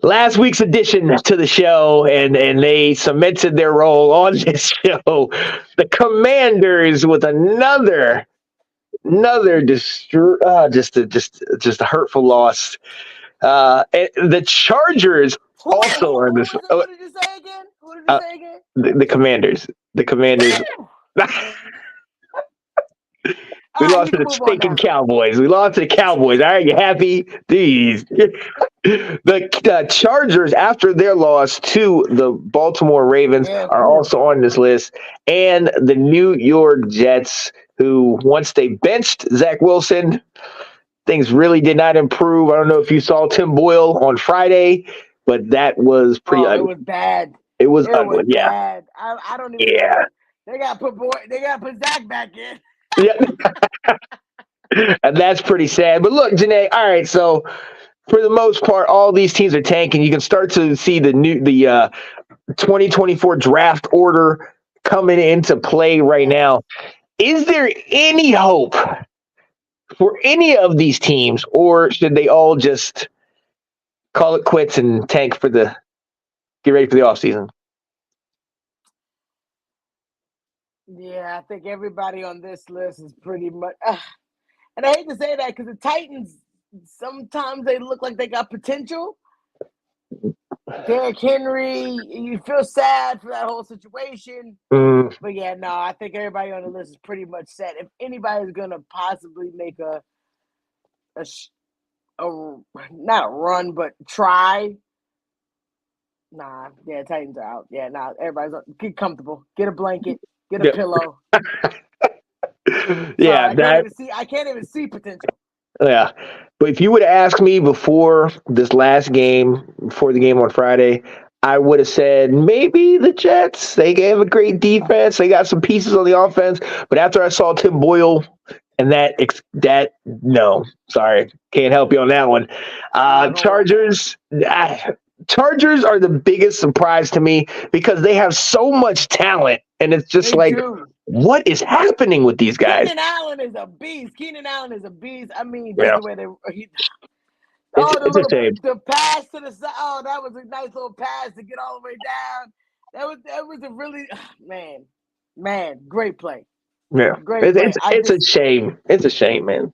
Last week's addition to the show, and they cemented their role on this show. The Commanders with another just a hurtful loss. The Chargers also on this. Who did you say again? Who did you say again? The Commanders. The Commanders. We lost to the stinking Cowboys. We lost to the Cowboys. All right, you happy? These. The Chargers, after their loss to the Baltimore Ravens, are also on this list. And the New York Jets, who once they benched Zach Wilson, things really did not improve. I don't know if you saw Tim Boyle on Friday, but that was pretty ugly. It was bad. It was ugly, yeah. Bad. I don't even know. They got to put Zach back in. Yeah. And that's pretty sad. But look, Janae, all right, so for the most part, all these teams are tanking. You can start to see the 2024 draft order coming into play right now. Is there any hope for any of these teams, or should they all just call it quits and tank get ready for the offseason? Yeah, I think everybody on this list is pretty much. And I hate to say that because the Titans, sometimes they look like they got potential. Derrick Henry, you feel sad for that whole situation. But yeah, no, I think everybody on the list is pretty much set. If anybody's going to possibly make not a run, but try. Nah, yeah, Titans are out. Yeah, nah, everybody's get comfortable. Get a blanket. Get a pillow. Yeah, I can't even see potential. Yeah, but if you would have asked me before this last game, before the game on Friday, I would have said maybe the Jets. They have a great defense. They got some pieces on the offense. But after I saw Tim Boyle and that no, sorry, can't help you on that one. Chargers. Chargers are the biggest surprise to me because they have so much talent, and it's just what is happening with these guys? Keenan Allen is a beast. I mean, yeah. the way it's a shame. The pass to the side. Oh, that was a nice little pass to get all the way down. That was a really man, great play. Yeah, it's a shame. It's a shame, man.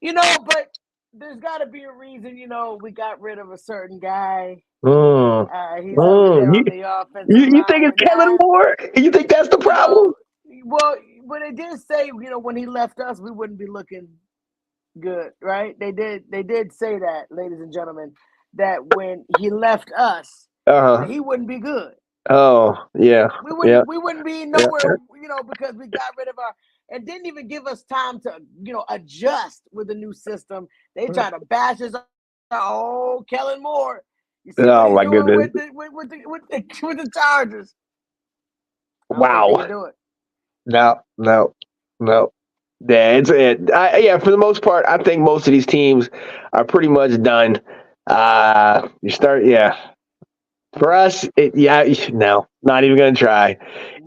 But there's got to be a reason. We got rid of a certain guy. He's on the offense. You think it's Kellen Moore? You think that's the problem? Well, they did say, when he left us, we wouldn't be looking good, right? They did say that, ladies and gentlemen, that when he left us, he wouldn't be good. Oh, yeah. We wouldn't be nowhere, because we got rid of and didn't even give us time to, adjust with the new system. They try to bash us. Oh, Kellen Moore. You see oh my goodness. With the Chargers. Wow. No. Yeah, it's it. For the most part, I think most of these teams are pretty much done. For us, no, not even gonna try.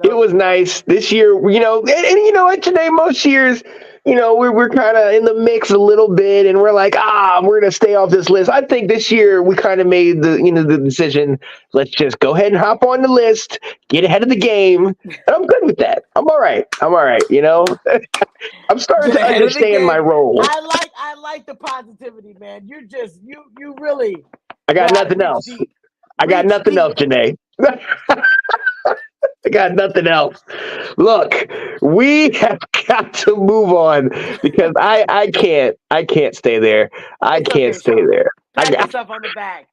No. It was nice this year, and you know what, Janae, most years, we're kind of in the mix a little bit, and we're like, we're gonna stay off this list. I think this year we kind of made the decision. Let's just go ahead and hop on the list, get ahead of the game, and I'm good with that. I'm all right. I'm starting to understand my role. I like the positivity, man. You really. I got nothing else. I got nothing else, Janae. I got nothing else. Look, we have got to move on because I can't stay there. I can't stay there. Pat yourself on the back.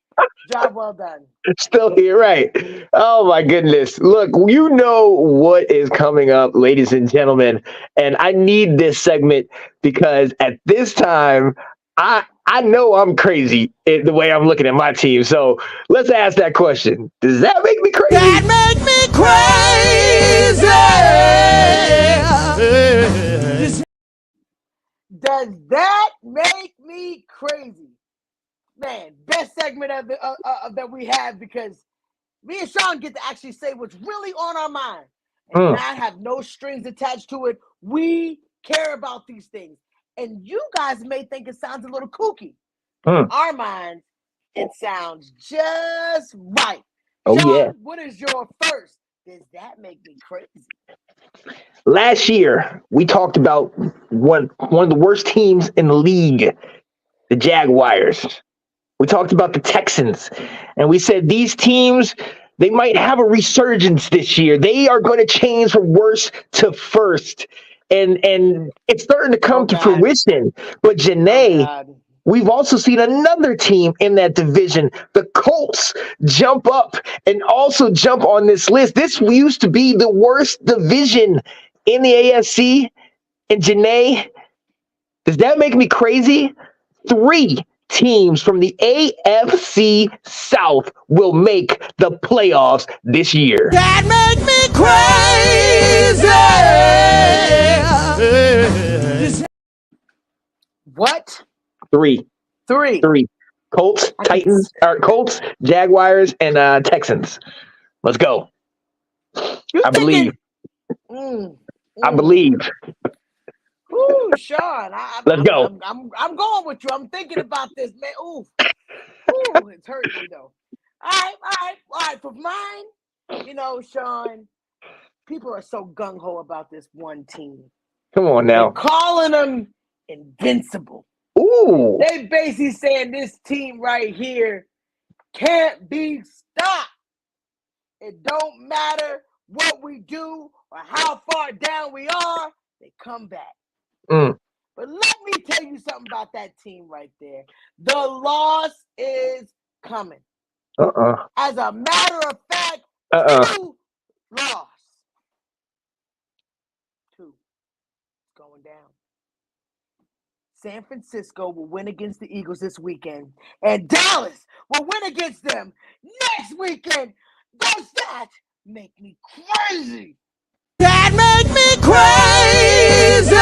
Job well done. Still here, right? Oh my goodness! Look, you know what is coming up, ladies and gentlemen, and I need this segment because at this time, I know I'm crazy in the way I'm looking at my team. So let's ask that question. Does that make me crazy? That make me crazy. Does that make me crazy? Man, best segment of that we have because me and Sean get to actually say what's really on our mind and not have no strings attached to it. We care about these things. And you guys may think it sounds a little kooky. In our minds, it sounds just right. Oh, Sean, yeah. What is your first? Does that make me crazy? Last year, we talked about one of the worst teams in the league, the Jaguars. We talked about the Texans, and we said these teams, they might have a resurgence this year. They are going to change from worst to first. And it's starting to come to fruition. But Janae, we've also seen another team in that division, the Colts, jump up and also jump on this list. This used to be the worst division in the AFC. And Janae, does that make me crazy? 3 teams from the AFC South will make the playoffs this year. That make me crazy. What? 3. Colts, Titans, or Colts, Jaguars, and Texans. Let's go. I believe. I believe. Ooh, Sean. Let's go. I'm going with you. I'm thinking about this, man. Ooh, it's hurting me though. All right. For mine, Sean, people are so gung ho about this one team. Come on now. They're calling them invincible. Ooh. They basically saying this team right here can't be stopped. It don't matter what we do or how far down we are, they come back. But let me tell you something about that team right there. The loss is coming. As a matter of fact, 2 loss. 2. It's going down. San Francisco will win against the Eagles this weekend, and Dallas will win against them next weekend. Does that make me crazy? That make me crazy.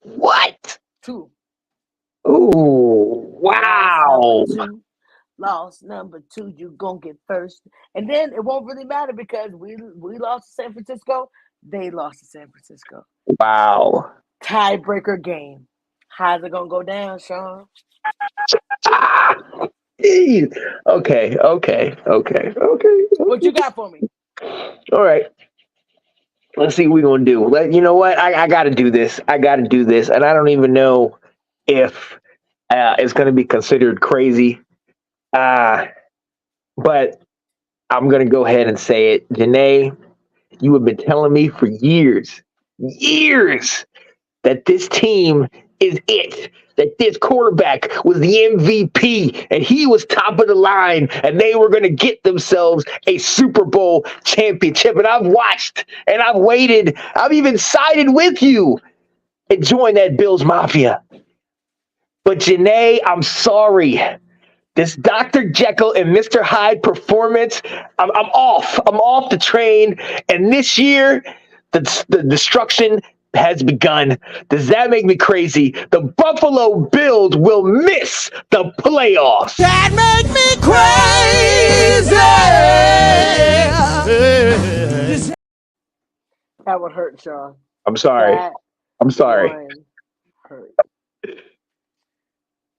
What? 2. Ooh, wow. Loss number 2, you gonna get first. And then it won't really matter because we lost to San Francisco. They lost to San Francisco. Wow. Tiebreaker game. How's it gonna go down, Sean? Okay. What you got for me? All right. Let's see what we're going to do. You know what? I got to do this. And I don't even know if it's going to be considered crazy. But I'm going to go ahead and say it. Janae, you have been telling me for years, that this team is it. That this quarterback was the MVP and he was top of the line and they were going to get themselves a Super Bowl championship. And I've watched and I've waited. I've even sided with you and joined that Bills Mafia. But Janae, I'm sorry. This Dr. Jekyll and Mr. Hyde performance, I'm off. I'm off the train. And this year, the destruction has begun. Does that make me crazy? The Buffalo Bills will miss the playoffs. That make me crazy. That would hurt, Sean. I'm sorry. I'm sorry. Hurt.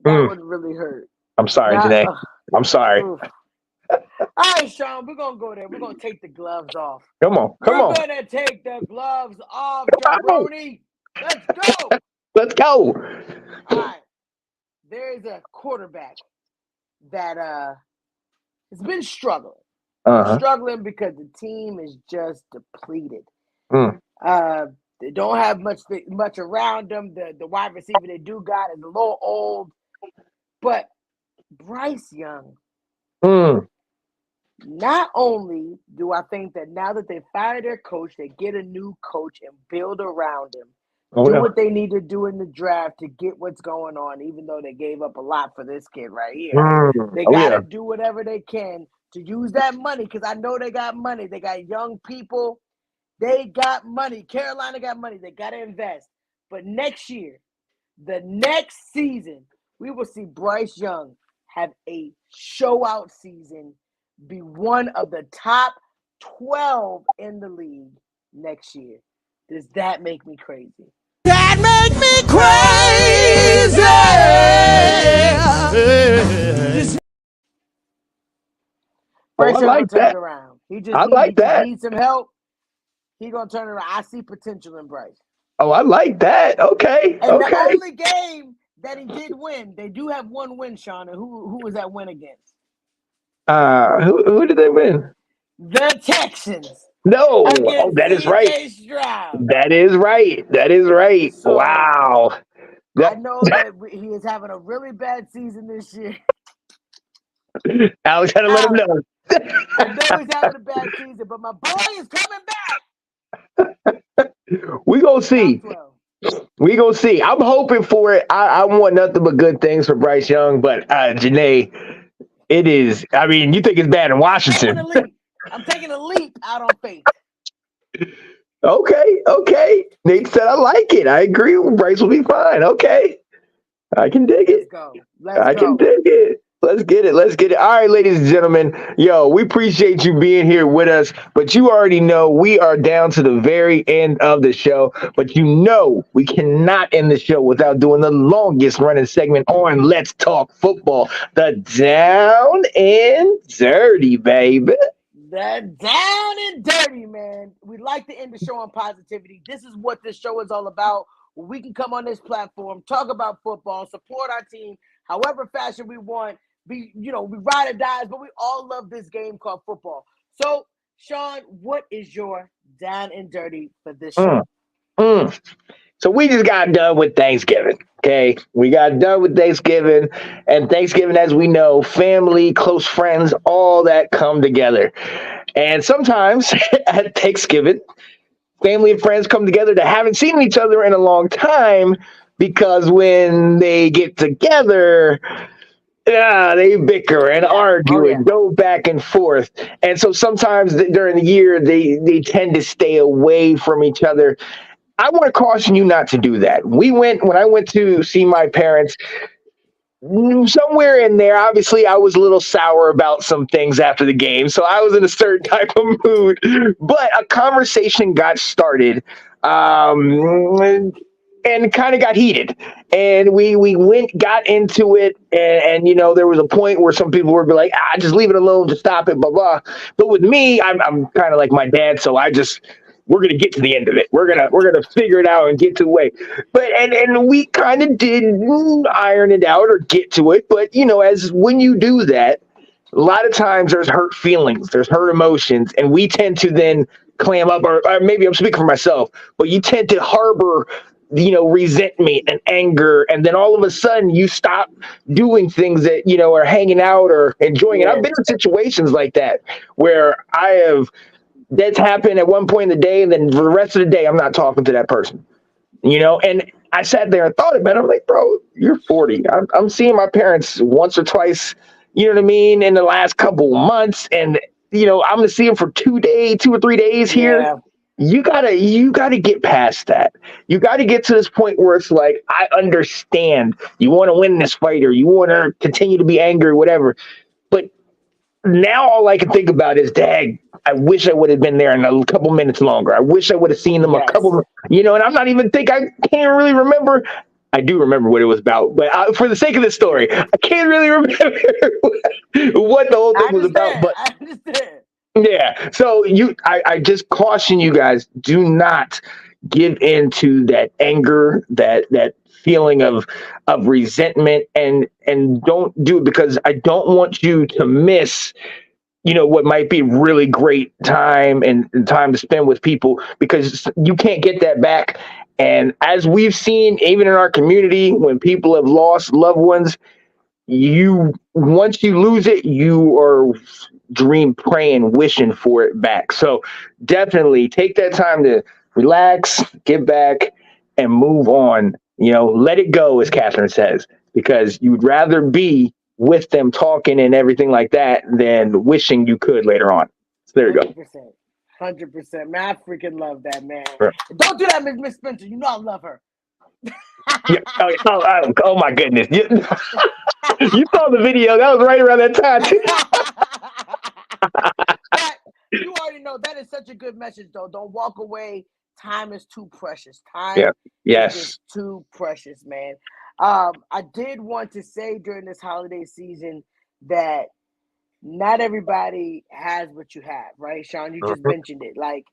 That would really hurt. I'm sorry, Janae. I'm sorry. All right, Sean, we're going to go there. We're going to take the gloves off. Come on. We're going to take the gloves off, Jabroni. Let's go. Let's go. All right. There's a quarterback that has been struggling. Struggling because the team is just depleted. They don't have much around them. The wide receiver they do got is a little old. But Bryce Young, not only do I think that now that they fired their coach, they get a new coach and build around him. What they need to do in the draft to get what's going on, even though they gave up a lot for this kid right here. They got to do whatever they can to use that money because I know they got money. They got young people. They got money. Carolina got money. They got to invest. But next year, the next season, we will see Bryce Young have a show-out season, be one of the top 12 in the league next year. Does that make me crazy? That make me crazy. Bryce Young like turn that. it around. He like that. Needs some help. He's gonna turn it around. I see potential in Bryce. Oh, I like that. Okay. And Okay. the only game that he did win, they do have one win, Sean. And who was that win against? Who did they win? The Texans. No. Oh, Against that is right. C.J. Stroud. That is right. That is right. So, Wow. I know that he is having a really bad season this year. Alex had to let him know. I know he's having a bad season, but my boy is coming back. We gonna see. We gonna see. I'm hoping for it. I want nothing but good things for Bryce Young, but Janae, it is. I mean, you think it's bad in Washington? I'm taking a leap out on faith. Okay. Nate said I like it. I agree. Bryce will be fine. Okay. I can dig it. Let's go. Can dig it. Let's get it. All right, ladies and gentlemen. Yo, we appreciate you being here with us. But you already know we are down to the very end of the show. But you know we cannot end the show without doing the longest running segment on Let's Talk Football. The Down and Dirty, baby. The Down and Dirty, man. We like to end the show on positivity. This is what this show is all about. We can come on this platform, talk about football, support our team, however fashion we want. We ride or dies, but we all love this game called football. So, Sean, what is your Down and Dirty for this show? So we just got done with Thanksgiving. Okay, we got done with Thanksgiving, and Thanksgiving, as we know, family, close friends, all that come together. And sometimes at Thanksgiving, family and friends come together that haven't seen each other in a long time, because when they get together, they bicker and argue and go back and forth. And so sometimes during the year, they tend to stay away from each other. I want to caution you not to do that. When I went to see my parents, somewhere in there, obviously I was a little sour about some things after the game. So I was in a certain type of mood, but a conversation got started. And kind of got heated, and we got into it, and there was a point where some people were like, just leave it alone, just stop it, blah blah. But with me, I'm kind of like my dad, so we're gonna get to the end of it. We're gonna figure it out and get to the way. But and we kind of did iron it out or get to it. But as when you do that, a lot of times there's hurt feelings, there's hurt emotions, and we tend to then clam up, or maybe I'm speaking for myself, but you tend to harbor resentment and anger, and then all of a sudden you stop doing things that are hanging out or enjoying it. I've been in situations like that where that's happened at one point in the day, and then for the rest of the day I'm not talking to that person, and I sat there and thought about it. I'm like, bro, you're 40. I'm seeing my parents once or twice, you know what I mean, in the last couple of months, and I'm gonna see them for 2 or 3 days here. Yeah. You gotta get past that. You gotta get to this point where it's like, I understand you want to win this fight, or you want to continue to be angry, whatever. But now all I can think about is, dang, I wish I would have been there in a couple minutes longer. I wish I would have seen them a couple, and I'm not even I can't really remember. I do remember what it was about, but for the sake of this story, I can't really remember what the whole thing was about. But I understand. Yeah. So I just caution you guys, do not give into that anger, that feeling of resentment, and don't do it, because I don't want you to miss, what might be really great time and time to spend with people, because you can't get that back. And as we've seen, even in our community, when people have lost loved ones, once you lose it, you are praying, wishing for it back. So definitely take that time to relax, get back, and move on. Let it go, as Catherine says, because you'd rather be with them talking and everything like that than wishing you could later on. So there you go. 100%. Man, I freaking love that, man. Right. Don't do that, Miss Spencer. I love her. Oh my goodness. You saw the video. That was right around that time, too. You already know that is such a good message, though. Don't walk away. Time is too precious. Time is too precious, man. I did want to say during this holiday season that not everybody has what you have, right, Sean? You just mentioned it. Like,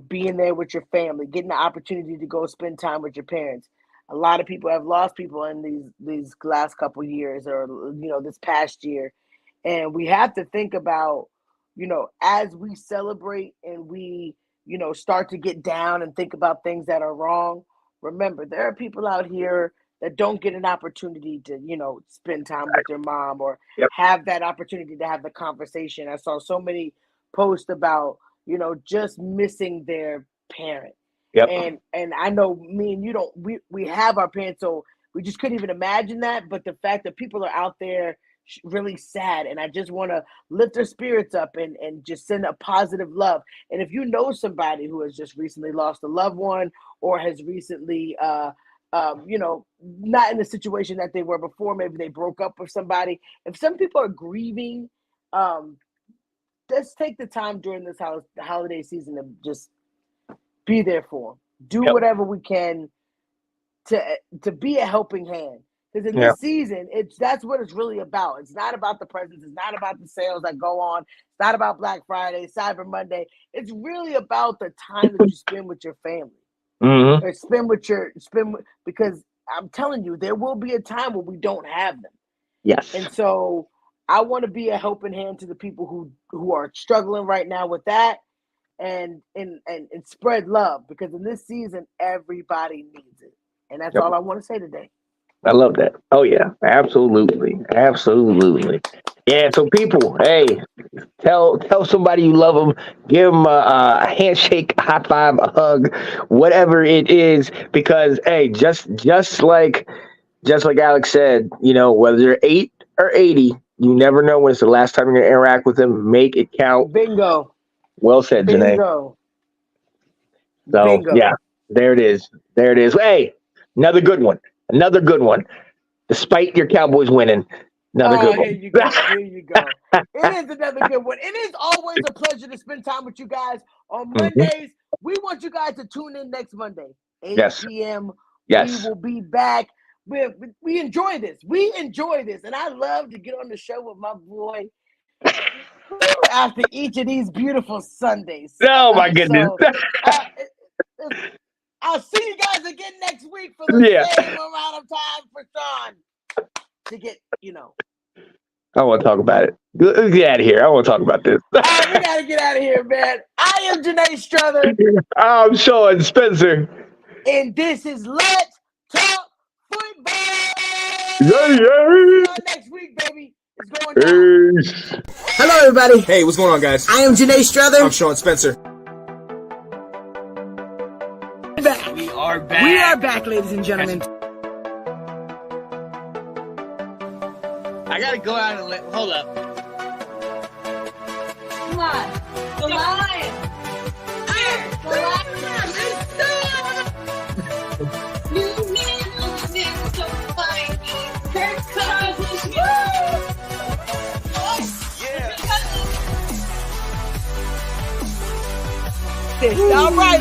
being there with your family, getting the opportunity to go spend time with your parents. A lot of people have lost people in these last couple years or, this past year. And we have to think about, as we celebrate and we, start to get down and think about things that are wrong, remember, there are people out here that don't get an opportunity to, spend time with their mom or have that opportunity to have the conversation. I saw so many posts about, just missing their parent. And I know me and you we have our parents, so we just couldn't even imagine that. But the fact that people are out there really sad, and I just want to lift their spirits up and just send a positive love. And if you know somebody who has just recently lost a loved one or has recently not in the situation that they were before, maybe they broke up with somebody. If some people are grieving, let's take the time during this holiday season to just be there for them. Do whatever we can to be a helping hand. Because in this season, that's what it's really about. It's not about the presents. It's not about the sales that go on. It's not about Black Friday, Cyber Monday. It's really about the time that you spend with your family. Or because I'm telling you, there will be a time where we don't have them. Yes. And so I want to be a helping hand to the people who are struggling right now with that and spread love, because in this season, everybody needs it. And that's all I want to say today. I love that. Oh, yeah, absolutely. Absolutely. Yeah, so people, hey, tell somebody you love them. Give them a handshake, a high five, a hug, whatever it is, because, hey, just like Alex said, whether you're 8 or 80, you never know when it's the last time you're going to interact with them. Make it count. Bingo. Well said, Janae. Bingo. So, Bingo. yeah, there it is. Hey, another good one. Despite your Cowboys winning, another good one. Here you go. It is another good one. It is always a pleasure to spend time with you guys on Mondays. We want you guys to tune in next Monday, 8 p.m. Yes. We will be back. We enjoy this. And I love to get on the show with my boy after each of these beautiful Sundays. Oh, my goodness. I'll see you guys again next week for the same amount of time for Sean to get, I want to talk about it. Get out of here. I want to talk about this. All right, we got to get out of here, man. I am Janae Struther. I'm Sean Spencer. And this is Let's Talk Football. Yeah. See you next week, baby. It's going down. Peace. Hello, everybody. Hey, what's going on, guys? I am Janae Struther. I'm Sean Spencer. We are back, ladies and gentlemen. I gotta go out and hold up. Come on. The lion. The lion. All right.